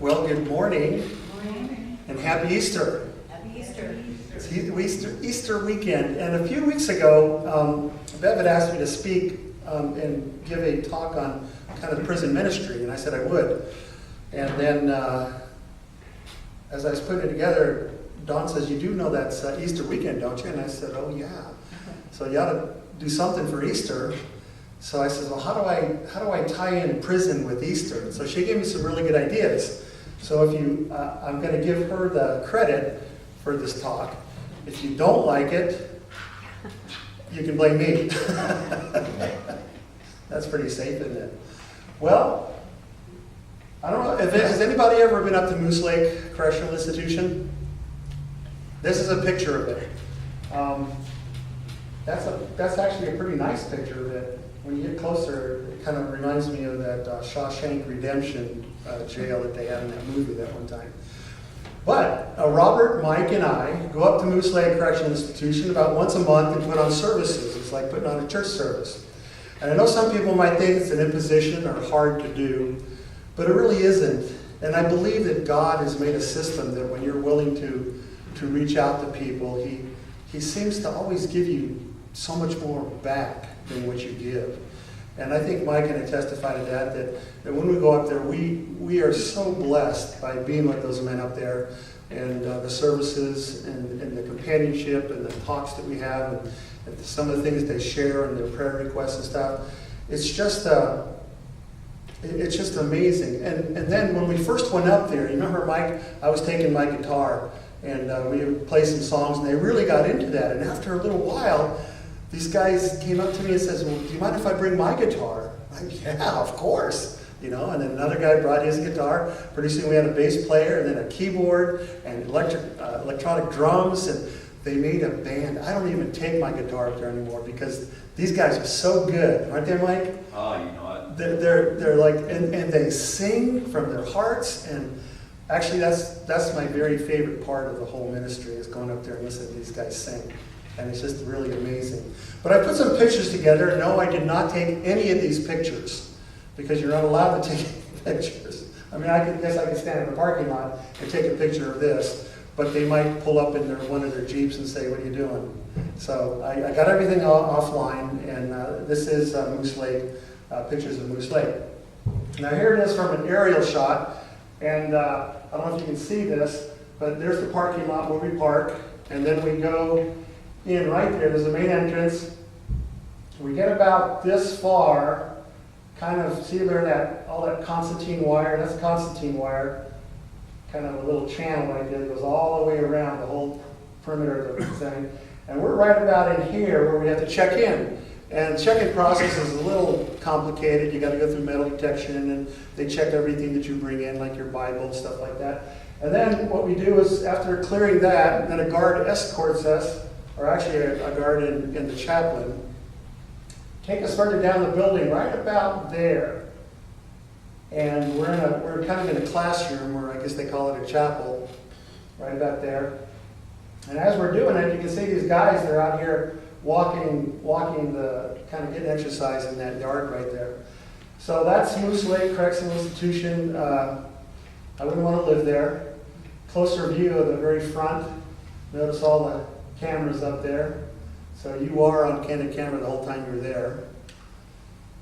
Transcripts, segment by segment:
Well, good morning. Good morning. And happy Easter. Happy Easter. It's Easter weekend. And a few weeks ago, Bev had asked me to speak and give a talk on kind of prison ministry, and I said I would. And then as I was putting it together, Dawn says, "You do know that's Easter weekend, don't you?" And I said, "Oh, yeah. So you ought to do something for Easter." So I said, "Well, how do I tie in prison with Easter?" And so she gave me some really good ideas. So if you, I'm going to give her the credit for this talk. If you don't like it, you can blame me. That's pretty safe, isn't it? Well, I don't know, has anybody ever been up to Moose Lake Correctional Institution? This is a picture of it. That's actually a pretty nice picture of it. When you get closer, it kind of reminds me of that Shawshank Redemption jail that they had in that movie that one time. But Robert, Mike, and I go up to Moose Lake Correctional Institution about once a month and put on services. It's like putting on a church service. And I know some people might think it's an imposition or hard to do, but it really isn't. And I believe that God has made a system that when you're willing to reach out to people, He seems to always give you so much more back than what you give. And I think Mike can testify to that when we go up there, we are so blessed by being with those men up there, and the services and the companionship and the talks that we have and some of the things they share and their prayer requests and stuff. It's just amazing. And then when we first went up there, you remember Mike, I was taking my guitar and we would play some songs, and they really got into that. And after a little while, these guys came up to me and says, "Well, do you mind if I bring my guitar?" I'm like, "Yeah, of course." And then another guy brought his guitar. Pretty soon we had a bass player and then a keyboard and electronic drums, and they made a band. I don't even take my guitar up there anymore because these guys are so good, aren't they, Mike? Oh, you know what? They're like, and they sing from their hearts, and actually that's my very favorite part of the whole ministry, is going up there and listening to these guys sing. And it's just really amazing. But I put some pictures together. No, I did not take any of these pictures because you're not allowed to take pictures. I mean, I guess I could stand in the parking lot and take a picture of this, but they might pull up in one of their Jeeps and say, "What are you doing?" So I got everything offline, and this is Moose Lake, pictures of Moose Lake. Now here it is from an aerial shot, and I don't know if you can see this, but there's the parking lot where we park, and then we go in right there. There's the main entrance. We get about this far, kind of see there all that Constantine wire. That's Constantine wire, kind of a little channel right there that goes all the way around the whole perimeter of the thing. And we're right about in here where we have to check in. And the check-in process is a little complicated. You got to go through metal detection, and they check everything that you bring in, like your Bible and stuff like that. And then what we do is, after clearing that, then a guard escorts us, or actually a guard in the chaplain, take us further down the building, right about there. And we're kind of in a classroom, or I guess they call it a chapel, right about there. And as we're doing it, you can see these guys, they're out here walking the, kind of getting exercise in that yard right there. So that's Moose Lake Correctional Institution. I wouldn't want to live there. Closer view of the very front. Notice all the cameras up there. So you are on candid camera the whole time you're there.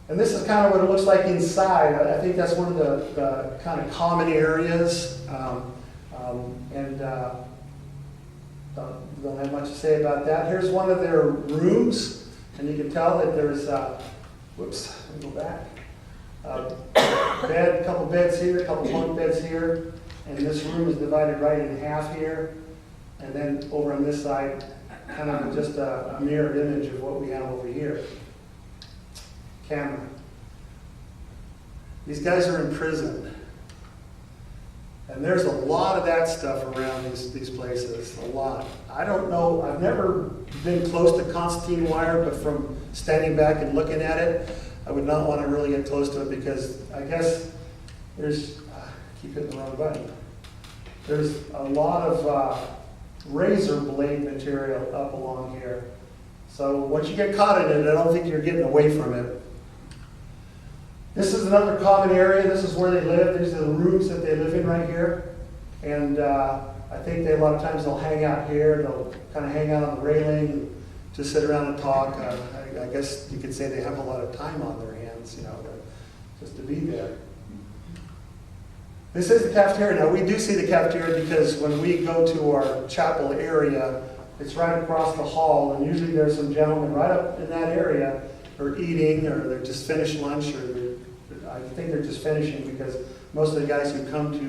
And this is kind of what it looks like inside. I think that's one of the kind of common areas. Don't have much to say about that. Here's one of their rooms, and you can tell that there's, whoops, let me go back. A couple beds here, a couple bunk beds here, and this room is divided right in half here. And then over on this side, kind of just a mirror image of what we have over here. Camera. These guys are in prison. And there's a lot of that stuff around these places, a lot. I don't know, I've never been close to Constantine wire, but from standing back and looking at it, I would not want to really get close to it because I guess there's, I keep hitting the wrong button. There's a lot of razor blade material up along here. So once you get caught in it, I don't think you're getting away from it. This is another common area. This is where they live. These are the rooms that they live in right here. And I think a lot of times they'll hang out here. They'll kind of hang out on the railing, just sit around and talk. I guess you could say they have a lot of time on their hands, just to be there. This is the cafeteria. Now, we do see the cafeteria because when we go to our chapel area, it's right across the hall, and usually there's some gentlemen right up in that area who are eating, or they're just finished lunch, or I think they're just finishing because most of the guys who come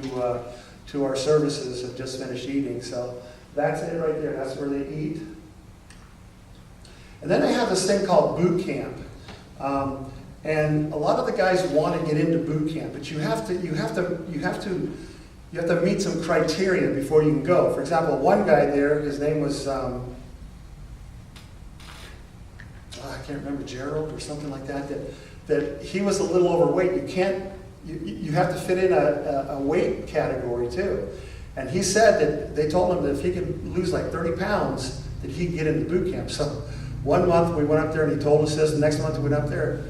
to our services have just finished eating. So that's it right there. That's where they eat. And then they have this thing called boot camp. And a lot of the guys want to get into boot camp, but you have to meet some criteria before you can go. For example, one guy there, his name was I can't remember, Gerald or something like that. That he was a little overweight. You have to fit in a weight category too. And he said that they told him that if he could lose like 30 pounds, that he'd get into boot camp. So one month we went up there and he told us this. The next month we went up there.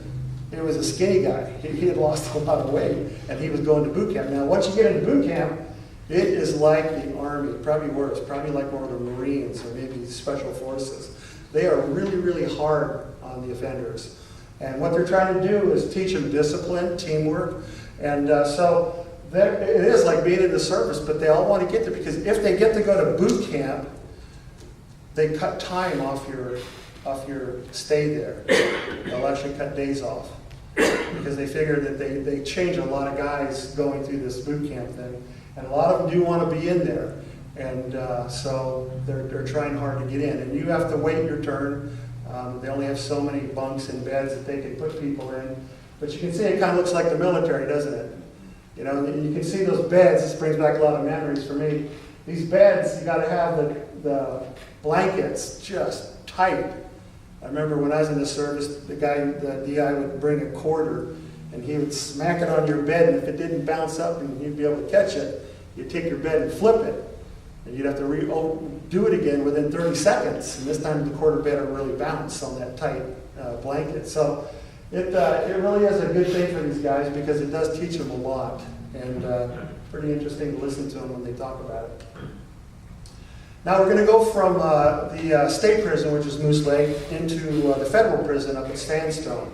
It was a skinny guy. He had lost a lot of weight, and he was going to boot camp. Now, once you get into boot camp, it is like the Army, probably worse, probably like one of the Marines or maybe Special Forces. They are really, really hard on the offenders. And what they're trying to do is teach them discipline, teamwork, and so it is like being in the service, but they all want to get there because if they get to go to boot camp, they cut time off your stay there. They'll actually cut days off because they figure that they change a lot of guys going through this boot camp thing, and a lot of them do want to be in there, and so they're trying hard to get in, and you have to wait your turn. They only have so many bunks and beds that they can put people in, but you can see it kind of looks like the military, doesn't it? You can see those beds. This brings back a lot of memories for me. These beds, you got to have the blankets just tight. I remember when I was in the service, the DI would bring a quarter and he would smack it on your bed, and if it didn't bounce up and you'd be able to catch it, you'd take your bed and flip it. And you'd have to do it again within 30 seconds. And this time the quarter bed would really bounce on that tight blanket. So it really is a good thing for these guys because it does teach them a lot. And pretty interesting to listen to them when they talk about it. Now we're going to go from the state prison, which is Moose Lake, into the federal prison up at Sandstone.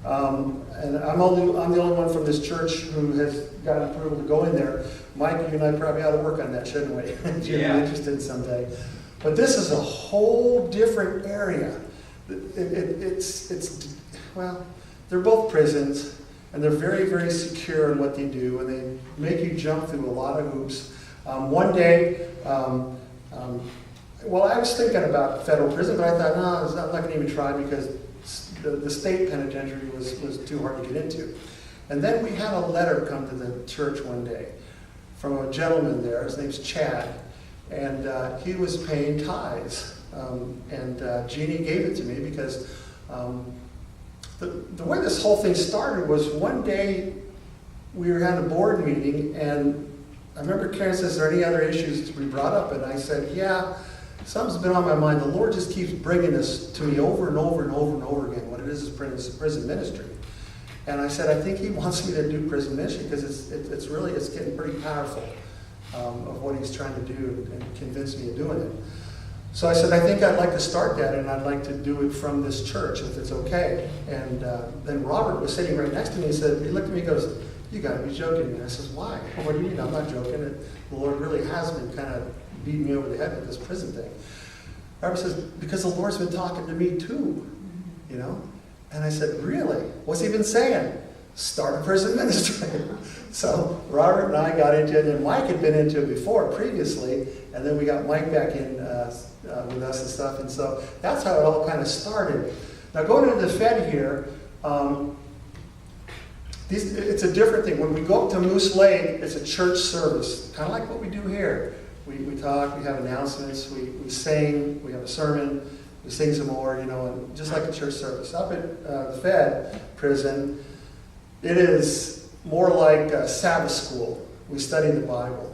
And I'm the only one from this church who has gotten approval to go in there. Mike, you and I probably ought to work on that, shouldn't we? If you're interested someday. But this is a whole different area. Well, they're both prisons, and they're very, very secure in what they do, and they make you jump through a lot of hoops. One day, well, I was thinking about federal prison, but I thought, no, I'm not going to even try because the state penitentiary was too hard to get into. And then we had a letter come to the church one day from a gentleman there. His name's Chad, and he was paying tithes. And Jeannie gave it to me because the way this whole thing started was one day we were having a board meeting, and I remember Karen says, "Is there any other issues to be brought up?" And I said, "Yeah, something's been on my mind. The Lord just keeps bringing this to me over and over and over and over again. What it is prison ministry." And I said, "I think He wants me to do prison ministry because it's getting pretty powerful of what He's trying to do and convince me of doing it." So I said, "I think I'd like to start that, and I'd like to do it from this church if it's okay." And then Robert was sitting right next to me. He looked at me and goes, "You got to be joking." And I says, "Why?" "What do you mean? I'm not joking. The Lord really has been kind of beating me over the head with this prison thing." Robert says, "Because the Lord's been talking to me too, And I said, "Really? What's He been saying?" "Start a prison ministry." So Robert and I got into it, and Mike had been into it previously, and then we got Mike back in with us and stuff, and so that's how it all kind of started. Now going into the Fed here, it's a different thing. When we go up to Moose Lake, it's a church service, kind of like what we do here. We talk, we have announcements, we sing, we have a sermon, we sing some more, and just like a church service. Up at the Fed prison, it is more like a Sabbath school. We study the Bible.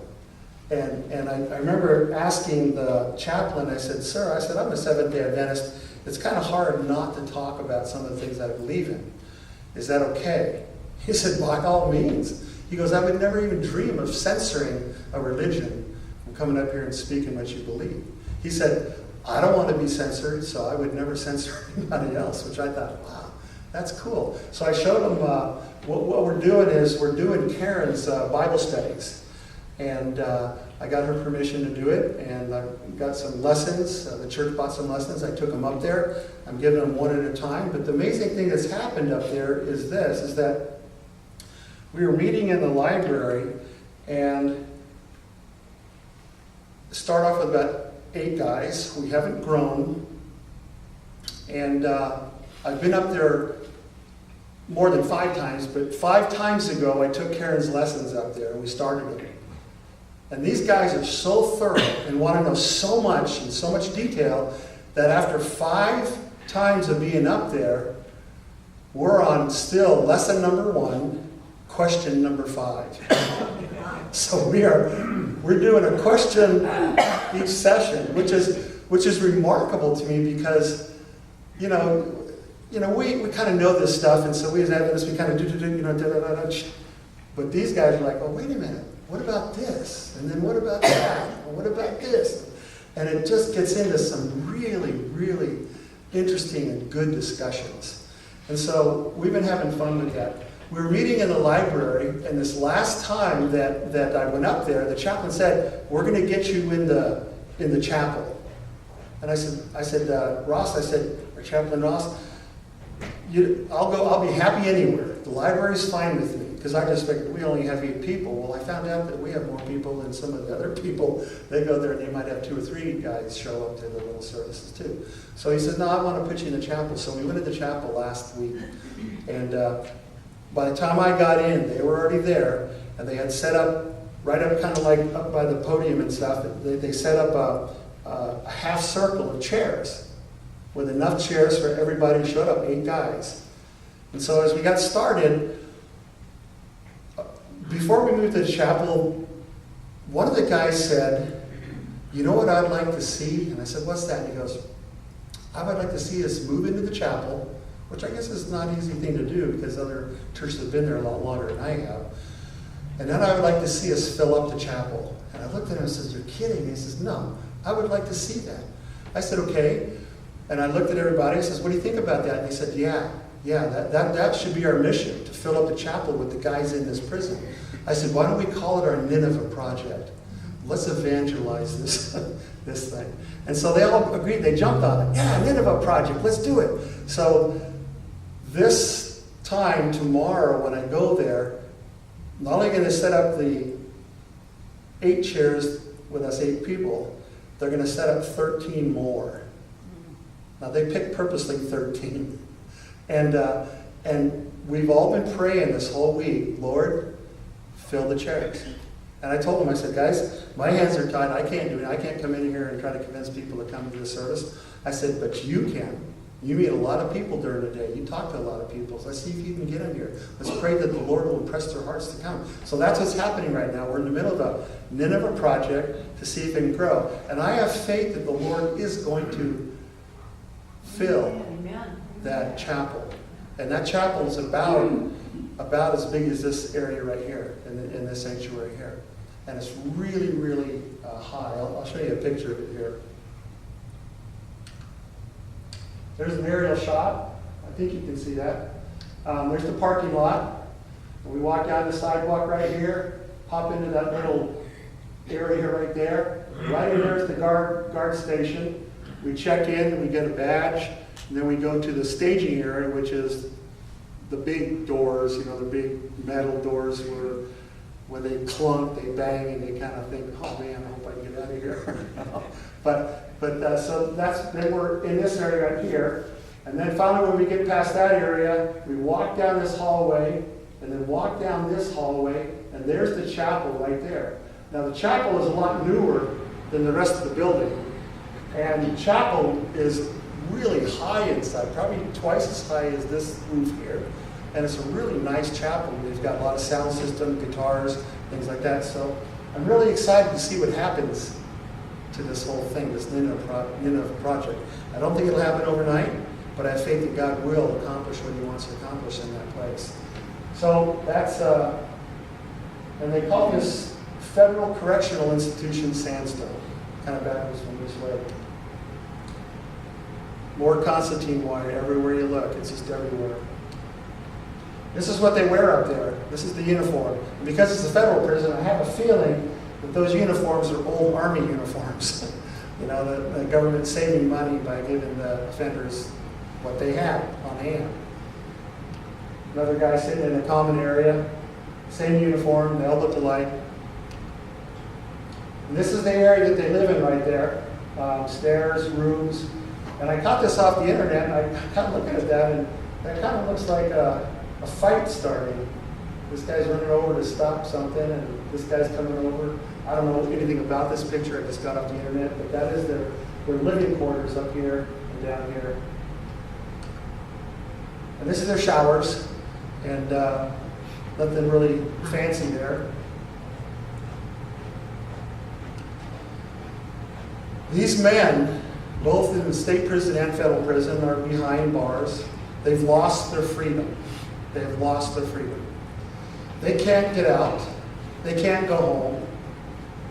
And I remember asking the chaplain, I said, "Sir," I'm a Seventh-day Adventist. It's kind of hard not to talk about some of the things I believe in. Is that okay? He said, by all means. He goes, I would never even dream of censoring a religion from coming up here and speaking what you believe. He said, I don't want to be censored, so I would never censor anybody else, which I thought, wow, that's cool. So I showed him what we're doing is we're doing Karen's Bible studies. And I got her permission to do it, and I got some lessons. The church bought some lessons. I took them up there. I'm giving them one at a time. But the amazing thing that's happened up there is this, is that we were meeting in the library, and start off with about 8 guys. We haven't grown. And I've been up there more than 5 times, but 5 times ago I took Karen's lessons up there, and we started it. And these guys are so thorough and want to know so much in so much detail that after 5 times of being up there, we're on still lesson number 1, question number 5. So we're doing a question each session, which is remarkable to me because, we kind of know this stuff, and so we kind of but these guys are like, oh, wait a minute. What about this? And then what about that? And what about this? And it just gets into some really, really interesting and good discussions. And so we've been having fun with that. We were meeting in the library, and this last time that I went up there, the chaplain said, we're going to get you in the chapel. And I said, Ross, or Chaplain Ross, I'll be happy anywhere. The library's fine with me. Because I just figured we only have 8 people. Well, I found out that we have more people than some of the other people. They go there and they might have 2 or 3 guys show up to the little services too. So he said, no, I want to put you in the chapel. So we went to the chapel last week. And by the time I got in, they were already there. And they had set up, right up kind of like up by the podium and stuff, they set up a half circle of chairs with enough chairs for everybody who showed up, 8 guys. And so as we got started, before we moved to the chapel, one of the guys said, you know what I'd like to see? And I said, what's that? And he goes, I would like to see us move into the chapel, which I guess is not an easy thing to do because other churches have been there a lot longer than I have. And then I would like to see us fill up the chapel. And I looked at him and said, you're kidding me. He says, no, I would like to see that. I said, okay. And I looked at everybody and says, what do you think about that? And he said, yeah, that should be our mission, to fill up the chapel with the guys in this prison. I said, why don't we call it our Nineveh Project? Let's evangelize this thing. And so they all agreed, they jumped on it. Yeah, Nineveh Project, let's do it. So this time tomorrow when I go there, not only going to set up the 8 chairs with us 8 people, they're going to set up 13 more. Now they picked purposely 13. And we've all been praying this whole week, Lord, fill the chairs. And I told them, I said, guys, my hands are tied. I can't do it. I can't come in here and try to convince people to come to the service. I said, but you can. You meet a lot of people during the day. You talk to a lot of people. So let's see if you can get them here. Let's pray that the Lord will impress their hearts to come. So that's what's happening right now. We're in the middle of a Nineveh project to see if it can grow. And I have faith that the Lord is going to fill that chapel. And that chapel is about as big as this area right here, in this sanctuary here. And it's really, really high. I'll show you a picture of it here. There's an aerial shot. I think you can see that. There's the parking lot. We walk down the sidewalk right here, hop into that little area right there. Right in there is the guard station. We check in and we get a badge. And then we go to the staging area, which is the big doors, the big metal doors where when they clunk, they bang, and they kind of think, oh man, I hope I can get out of here. So then we're in this area right here. And then finally when we get past that area, we walk down this hallway, and then walk down this hallway, and there's the chapel right there. Now the chapel is a lot newer than the rest of the building. And the chapel is really high inside, probably twice as high as this roof here. And it's a really nice chapel. They've got a lot of sound system, guitars, things like that. So I'm really excited to see what happens to this whole thing, this Nineveh project. I don't think it'll happen overnight, but I have faith that God will accomplish what he wants to accomplish in that place. So that's, and they call this Federal Correctional Institution sandstone. Kind of backwards from this way. More Constantine wire everywhere you look. It's just everywhere. This is what they wear up there. This is the uniform. And because it's a federal prison, I have a feeling that those uniforms are old Army uniforms. You know, the government's saving money by giving the offenders what they have on hand. Another guy sitting in a common area, same uniform, they all look alike. And this is the area that they live in right there. Stairs, rooms. And I caught this off the internet, and I kind of looking at that, and that kind of looks like a fight starting. This guy's running over to stop something, and this guy's coming over. I don't know anything about this picture, I just got off the internet, but that is their living quarters up here and down here. And this is their showers, and nothing really fancy there. These men, both in the state prison and federal prison, are behind bars. They've lost their freedom. They have lost their freedom. They can't get out. They can't go home.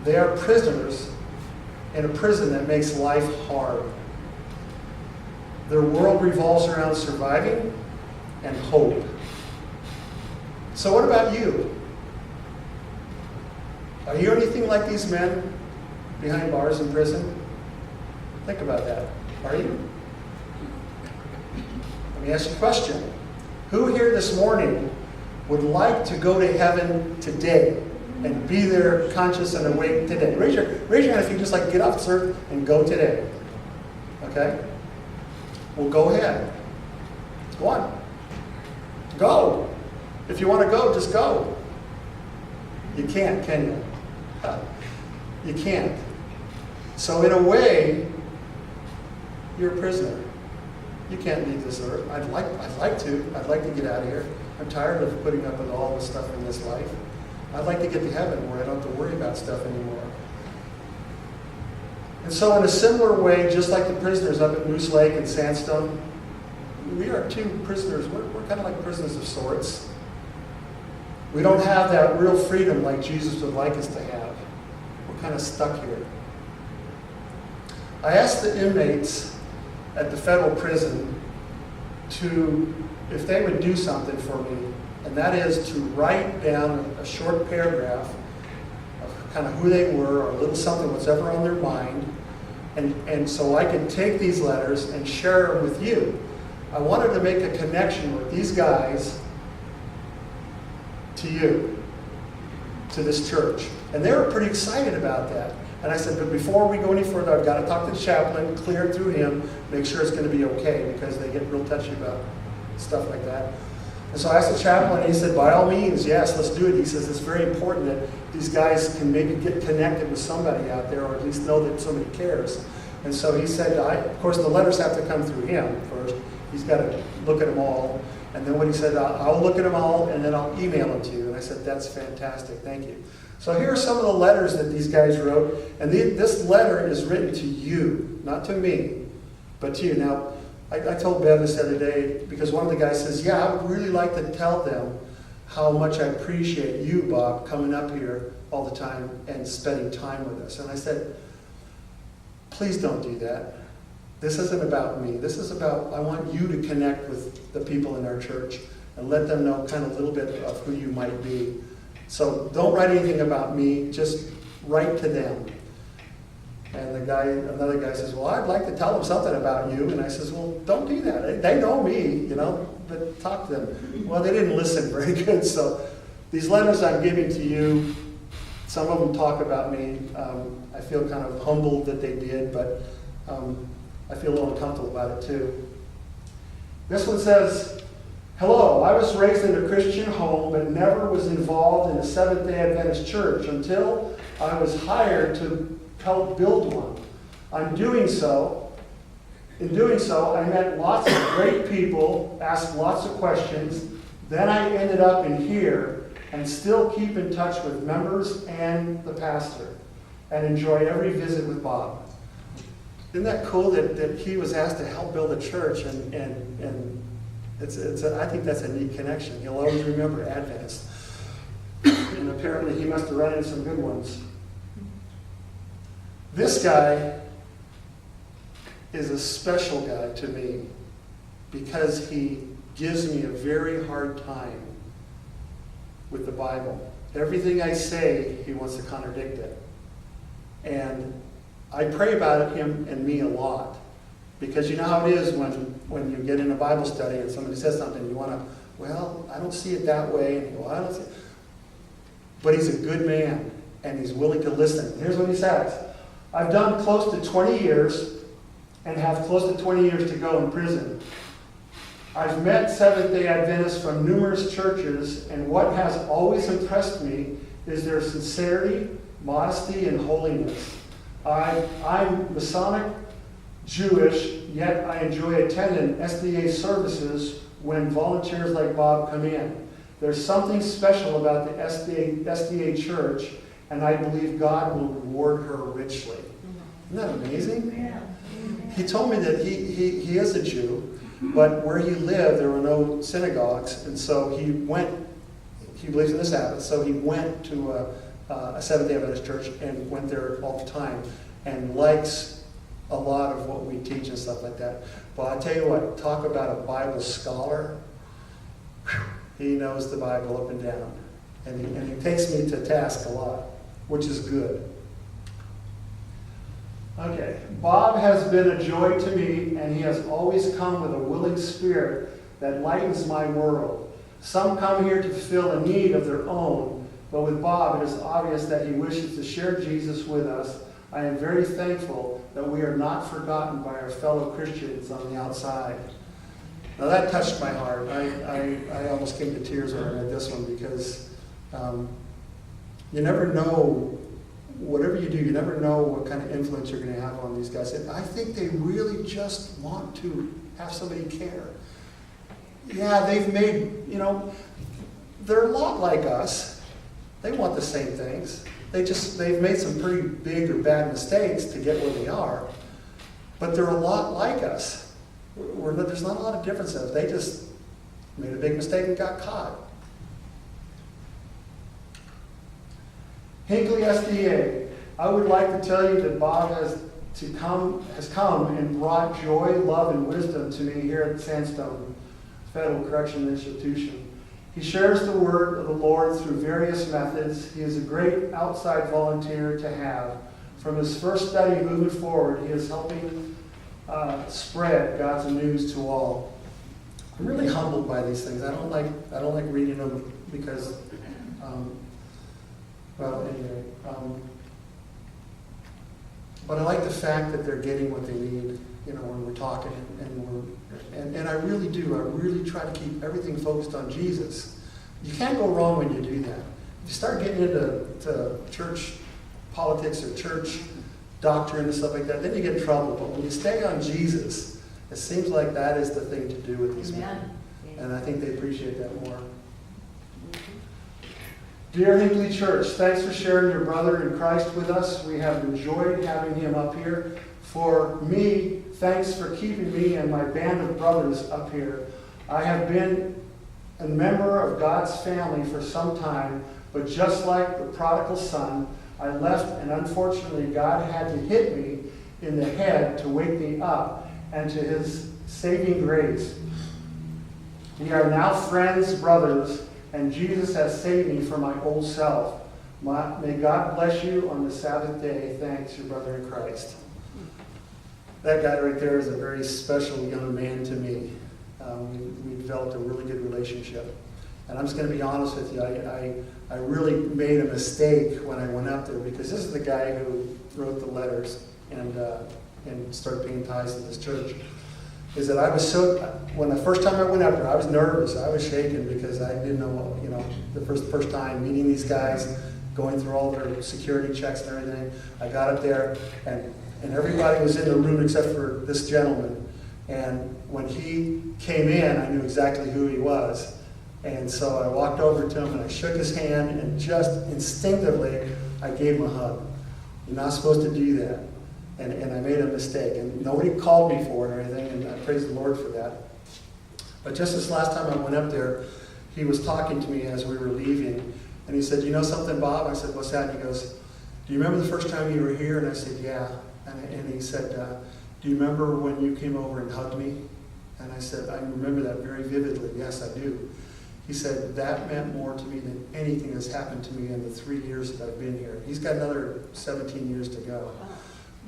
They are prisoners in a prison that makes life hard. Their world revolves around surviving and hope. So what about you? Are you anything like these men behind bars in prison? Think about that. Are you? Let me ask you a question. Who here this morning would like to go to heaven today and be there conscious and awake today? Raise your hand if you just like to get off this earth and go today. Okay? Well, go ahead. Go on. Go. If you want to go, just go. You can't, can you? You can't. So in a way, you're a prisoner. You can't leave this earth. I'd like to. I'd like to get out of here. I'm tired of putting up with all the stuff in this life. I'd like to get to heaven where I don't have to worry about stuff anymore. And so in a similar way, just like the prisoners up at Moose Lake and Sandstone, we are too prisoners. We're kind of like prisoners of sorts. We don't have that real freedom like Jesus would like us to have. We're kind of stuck here. I asked the inmates at the federal prison if they would do something for me, and that is to write down a short paragraph of kind of who they were, or a little something, whatever on their mind, and so I could take these letters and share them with you. I wanted to make a connection with these guys to you, to this church. And they were pretty excited about that. And I said, but before we go any further, I've got to talk to the chaplain, clear it through him, make sure it's going to be okay, because they get real touchy about stuff like that. And so I asked the chaplain, and he said, by all means, yes, let's do it. He says, it's very important that these guys can maybe get connected with somebody out there, or at least know that somebody cares. And so he said, of course, the letters have to come through him first. He's got to look at them all. And then when he said, I'll look at them all, and then I'll email them to you. And I said, that's fantastic, thank you. So here are some of the letters that these guys wrote. And this letter is written to you, not to me, but to you. Now, I told Bev this the other day, because one of the guys says, yeah, I would really like to tell them how much I appreciate you, Bob, coming up here all the time and spending time with us. And I said, please don't do that. This isn't about me. This is about, I want you to connect with the people in our church and let them know kind of a little bit of who you might be. So don't write anything about me, just write to them. And another guy says, well, I'd like to tell them something about you. And I says, well, don't do that. They know me, but talk to them. Well, they didn't listen very good. So these letters I'm giving to you, some of them talk about me. I feel kind of humbled that they did, but I feel a little uncomfortable about it too. This one says, hello, I was raised in a Christian home, but never was involved in a Seventh-day Adventist church until I was hired to help build one. In doing so, I met lots of great people, asked lots of questions. Then I ended up in here and still keep in touch with members and the pastor and enjoy every visit with Bob. Isn't that cool that he was asked to help build a church and I think that's a neat connection. He'll always remember Adventists. And apparently he must have run into some good ones. This guy is a special guy to me because he gives me a very hard time with the Bible. Everything I say, he wants to contradict it. And I pray about him and me a lot. Because you know how it is when you get in a Bible study and somebody says something, you want to, well, I don't see it that way. And you go, I don't see it. But he's a good man, and he's willing to listen. Here's what he says. I've done close to 20 years and have close to 20 years to go in prison. I've met Seventh-day Adventists from numerous churches, and what has always impressed me is their sincerity, modesty, and holiness. I'm Masonic Jewish, yet I enjoy attending SDA services when volunteers like Bob come in. There's something special about the SDA church, and I believe God will reward her richly. Isn't that amazing? Yeah. He told me that he is a Jew, but where he lived, there were no synagogues, and so he believes in the Sabbath, so he went to a Seventh-day Adventist church and went there all the time, and likes a lot of what we teach and stuff like that. But I tell you what, talk about a Bible scholar. He knows the Bible up and down. And he takes me to task a lot, which is good. Okay, Bob has been a joy to me, and he has always come with a willing spirit that lightens my world. Some come here to fill a need of their own, but with Bob it is obvious that he wishes to share Jesus with us. I am very thankful that we are not forgotten by our fellow Christians on the outside. Now that touched my heart. I almost came to tears when I read this one because you never know, whatever you do, you never know what kind of influence you're going to have on these guys. And I think they really just want to have somebody care. Yeah, they've made, they're a lot like us. They want the same things. They've made some pretty big or bad mistakes to get where they are. But they're a lot like us. There's not a lot of differences. They just made a big mistake and got caught. Hinckley SDA. I would like to tell you that Bob has come and brought joy, love, and wisdom to me here at Sandstone Federal Correctional Institution. He shares the word of the Lord through various methods. He is a great outside volunteer to have. From his first study moving forward, he is helping spread God's news to all. I'm really humbled by these things. I don't like reading them because, anyway. But I like the fact that they're getting what they need, when we're talking, and I really do. I really try to keep everything focused on Jesus. You can't go wrong when you do that. If you start getting into church politics or church doctrine and stuff like that, then you get in trouble. But when you stay on Jesus, it seems like that is the thing to do with these men. And I think they appreciate that more. Dear Hinckley Church, thanks for sharing your brother in Christ with us. We have enjoyed having him up here. For me, thanks for keeping me and my band of brothers up here. I have been a member of God's family for some time, but just like the prodigal son, I left, and unfortunately God had to hit me in the head to wake me up and to his saving grace. We are now friends, brothers, and Jesus has saved me from my old self. May God bless you on the Sabbath day. Thanks, your brother in Christ. That guy right there is a very special young man to me. We developed a really good relationship. And I'm just going to be honest with you, I really made a mistake when I went up there, because this is the guy who wrote the letters and started paying tithes to this church. Is that I was when the first time I went up there, I was nervous. I was shaking because I didn't know, the first time meeting these guys, going through all their security checks and everything. I got up there, and everybody was in the room except for this gentleman. And when he came in, I knew exactly who he was. And so I walked over to him and I shook his hand, and just instinctively, I gave him a hug. You're not supposed to do that. And I made a mistake. And nobody called me for it or anything, and I praise the Lord for that. But just this last time I went up there, he was talking to me as we were leaving, and he said, "You know something, Bob?" I said, "What's that?" And he goes, "Do you remember the first time you were here?" And I said, "Yeah." And he said, "Do you remember when you came over and hugged me?" And I said, "I remember that very vividly. Yes, I do." He said, "That meant more to me than anything that's happened to me in the 3 years that I've been here." He's got another 17 years to go.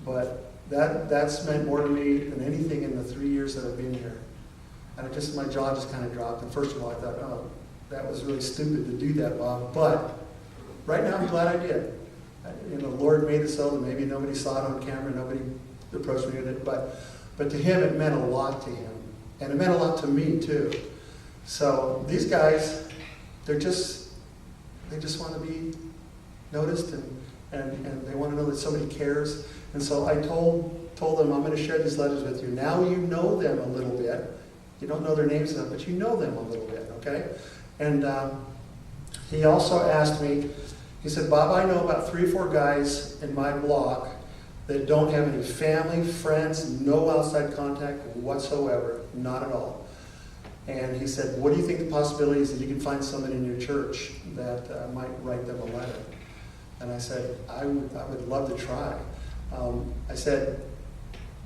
But that's meant more to me than anything in the 3 years that I've been here. And my jaw just kind of dropped. And first of all, I thought, oh, that was really stupid to do that, Bob. But right now, I'm glad I did. The Lord made it so that maybe nobody saw it on camera, nobody approached me with it. But to him, it meant a lot to him. And it meant a lot to me, too. So these guys, they just want to be noticed, and they want to know that somebody cares. And so I told them, I'm going to share these letters with you. Now you know them a little bit. You don't know their names enough, but you know them a little bit, okay? And he also asked me, he said, "Bob, I know about 3 or 4 guys in my block that don't have any family, friends, no outside contact whatsoever, not at all." And he said, "What do you think the possibility is that you can find someone in your church that might write them a letter?" And I said, I would love to try. I said,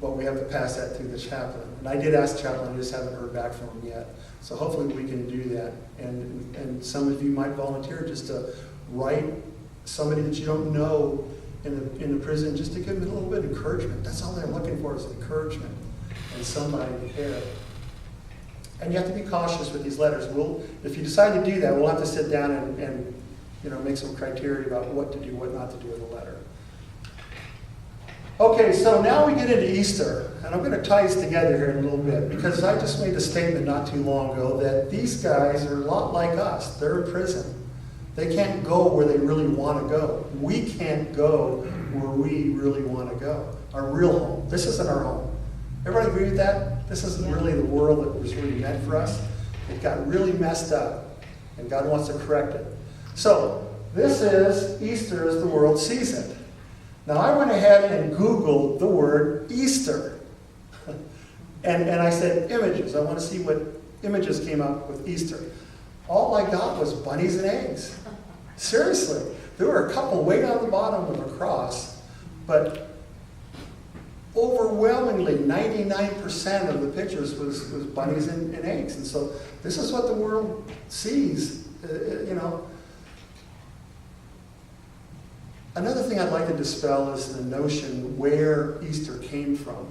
"But we have to pass that through the chaplain." And I did ask the chaplain, I just haven't heard back from him yet. So hopefully we can do that. And some of you might volunteer just to write somebody that you don't know in the prison, just to give them a little bit of encouragement. That's all they're looking for, is encouragement and somebody to care. And you have to be cautious with these letters. If you decide to do that, we'll have to sit down and make some criteria about what to do, what not to do with a letter. Okay, so now we get into Easter, and I'm going to tie this together here in a little bit, because I just made a statement not too long ago that these guys are a lot like us. They're in prison. They can't go where they really want to go. We can't go where we really want to go. Our real home. This isn't our home. Everybody agree with that? This isn't really the world that was really meant for us. It got really messed up, and God wants to correct it. So, this is Easter as the world sees it. Now, I went ahead and Googled the word Easter. and I said, images. I want to see what images came up with Easter. All I got was bunnies and eggs. Seriously. There were a couple way down the bottom of a cross, but overwhelmingly 99% of the pictures was bunnies and eggs. And so this is what the world sees, Another thing I'd like to dispel is the notion where Easter came from.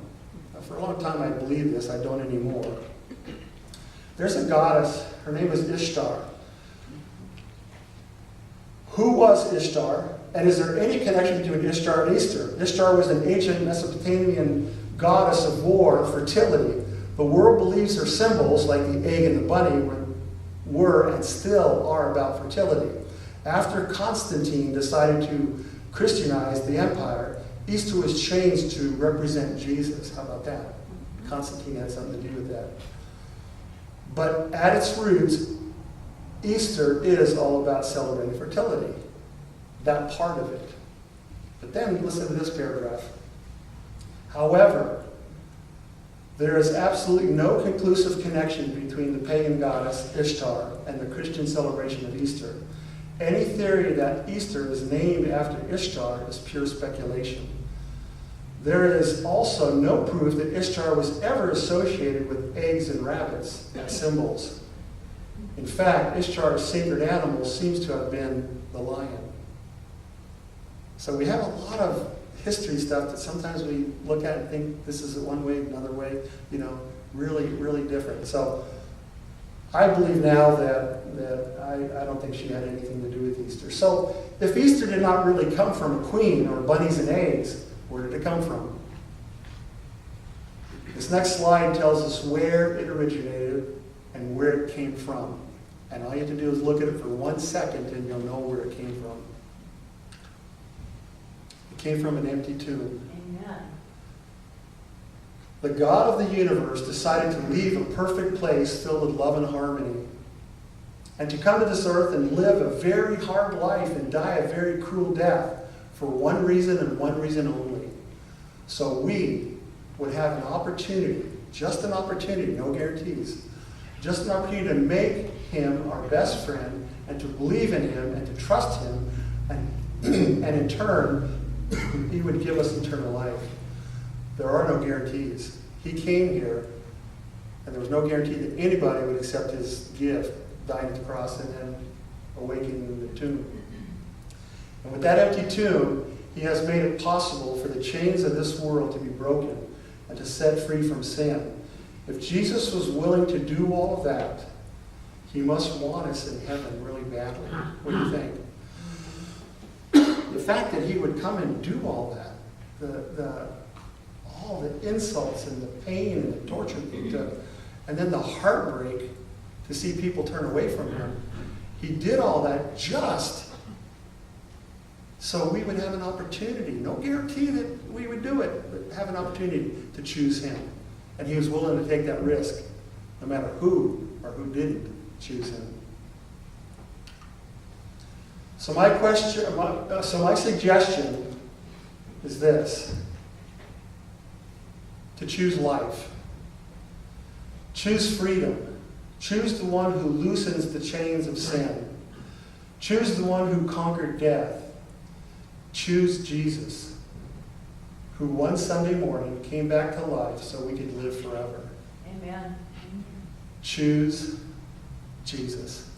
Now, for a long time I believed this, I don't anymore. There's a goddess, her name is Ishtar. Who was Ishtar? And is there any connection between Ishtar and Easter? Ishtar was an ancient Mesopotamian goddess of war and fertility. The world believes her symbols, like the egg and the bunny, were and still are about fertility. After Constantine decided to Christianize the empire, Easter was changed to represent Jesus. How about that? Constantine had something to do with that. But at its roots, Easter is all about celebrating fertility. That part of it. But then listen to this paragraph. However, there is absolutely no conclusive connection between the pagan goddess Ishtar and the Christian celebration of Easter. Any theory that Easter is named after Ishtar is pure speculation. There is also no proof that Ishtar was ever associated with eggs and rabbits as symbols. In fact, Ishtar's sacred animal seems to have been the lion. So we have a lot of history stuff that sometimes we look at and think this is one way, another way, really, really different. So I believe now that I don't think she had anything to do with Easter. So if Easter did not really come from a queen or bunnies and eggs, where did it come from? This next slide tells us where it originated and where it came from. And all you have to do is look at it for 1 second and you'll know where it came from. It came from an empty tomb. Amen. The God of the universe decided to leave a perfect place filled with love and harmony, and to come to this earth and live a very hard life and die a very cruel death for one reason and one reason only. So we would have an opportunity, just an opportunity, no guarantees, just an opportunity to make him our best friend and to believe in him and to trust him, and in turn, he would give us eternal life. There are no guarantees. He came here, and there was no guarantee that anybody would accept his gift, dying at the cross and then awakening in the tomb. And with that empty tomb, he has made it possible for the chains of this world to be broken and to set free from sin. If Jesus was willing to do all of that, he must want us in heaven really badly. What do you think? The fact that he would come and do all that, all the insults and the pain and the torture that he took, and then the heartbreak to see people turn away from him, he did all that just so we would have an opportunity. No guarantee that we would do it, but have an opportunity to choose him. And he was willing to take that risk, no matter who or who didn't choose him. So my suggestion is this: to choose life. Choose freedom. Choose the one who loosens the chains of sin. Choose the one who conquered death. Choose Jesus, who one Sunday morning came back to life so we could live forever. Amen. Choose Jesus.